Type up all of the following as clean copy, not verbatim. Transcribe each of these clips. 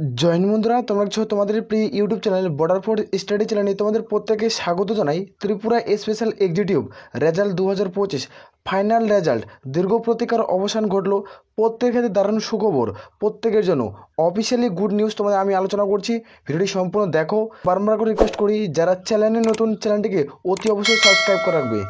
Join বন্ধুরা, তোমরা তোমাদের প্রিয় YouTube channel border force study চ্যানেলে তোমাদের প্রত্যেকে স্বাগত জানাই। Tripura special executive result 2025 final result দীর্ঘ প্রতীক্ষার অবসান ঘটলো। প্রত্যেকের ক্ষেত্রে দারুণ সুখবর, প্রত্যেকের জন্য অফিসিয়ালি গুড নিউজ তোমাদের আমি আলোচনা করছি। ভিডিওটি সম্পূর্ণ দেখো। বারবার করে রিকোয়েস্ট করি, যারা চ্যানেলে নতুন চ্যানেলটিকে অতি অবশ্যই সাবস্ক্রাইব করে রাখবে।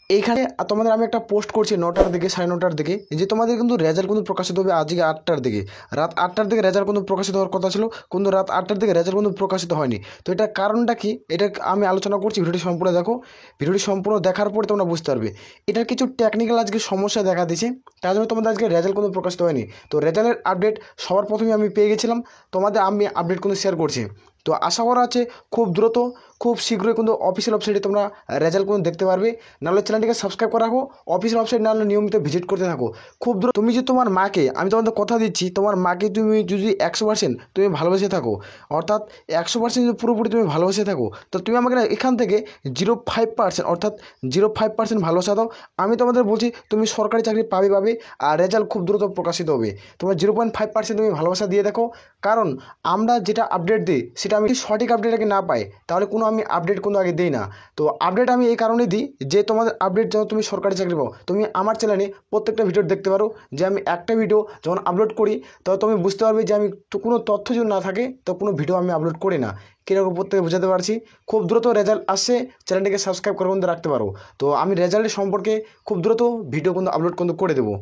এইখানে তোমাদের আমি একটা পোস্ট করছি 9টার দিকে, 9:30টার দিকে, যে তোমাদের কিন্তু রেজাল্ট কিন্তু প্রকাশিত হবে আজকে 8টার দিকে। রাত 8টার দিকে রেজাল্ট কিন্তু প্রকাশিত হওয়ার কথা ছিল, কিন্তু রাত 8টার দিকে রেজাল্ট কিন্তু প্রকাশিত হয়নি। তো এটার কারণটা কি, এটা আমি আলোচনা করছি। ভিডিওটি সম্পূর্ণ দেখো। ভিডিওটি সম্পূর্ণ দেখার পরে তোমরা বুঝতে পারবে। এটার কিছু টেকনিক্যাল আজকে সমস্যা দেখা দিয়েছে, তার জন্য তোমাদের আজকে রেজাল্ট কিন্তু প্রকাশিত হয়নি। তো রেজাল্টের আপডেট সবার প্রথমে আমি পেয়ে গেছিলাম, তোমাদের আমি আপডেট কিন্তু শেয়ার করছি। তো আশা করা আছে খুব দ্রুত, খুব শীঘ্রই কিন্তু অফিসিয়াল ওয়েবসাইটে তোমরা রেজাল্ট কিন্তু দেখতে পারবে। নাহলে চ্যানেলটিকে সাবস্ক্রাইব করে রাখো, অফিসিয়াল ওয়েবসাইট নাহলে নিয়মিত ভিজিট করতে থাকো। খুব দ্রুত তুমি যে তোমার মাকে, আমি তোমাদের কথা দিচ্ছি, তোমার মাকে তুমি যদি 100% তুমি ভালোবেসে থাকো, অর্থাৎ 100% যদি পুরোপুরি তুমি ভালোবেসে থাকো, তো তুমি আমাকে না এখান থেকে 0.5%, অর্থাৎ 0.5% ভালোবাসা দাও। আমি তোমাদের বলছি তুমি সরকারি চাকরি পাবে, আর রেজাল্ট খুব দ্রুত প্রকাশিত হবে। তোমরা 0.5% তুমি ভালোবাসা দিয়ে দেখো। কারণ আমরা যেটা আপডেট দিই সেটা আমি সঠিক আপডেট আগে না পাই, তাহলে কোনো আমি আপডেট কোনো আগে দিই না। তো আপডেট আমি এই কারণেই দিই যে তোমাদের আপডেট যখন তুমি সরকারি চাকরি পাও, তুমি আমার চ্যানেলে প্রত্যেকটা ভিডিও দেখতে পারো। যে আমি একটা ভিডিও যখন আপলোড করি, তো তুমি বুঝতে পারবে যে আমি তো কোনো তথ্য যদি না থাকে তো কোনো ভিডিও আমি আপলোড করি না। কীরকম প্রত্যেকে বোঝাতে পারছি। খুব দ্রুত রেজাল্ট আসছে, চ্যানেলটিকে সাবস্ক্রাইব করে কিন্তু রাখতে পারো। তো আমি রেজাল্টের সম্পর্কে খুব দ্রুত ভিডিও কিন্তু আপলোড কিন্তু করে দেবো।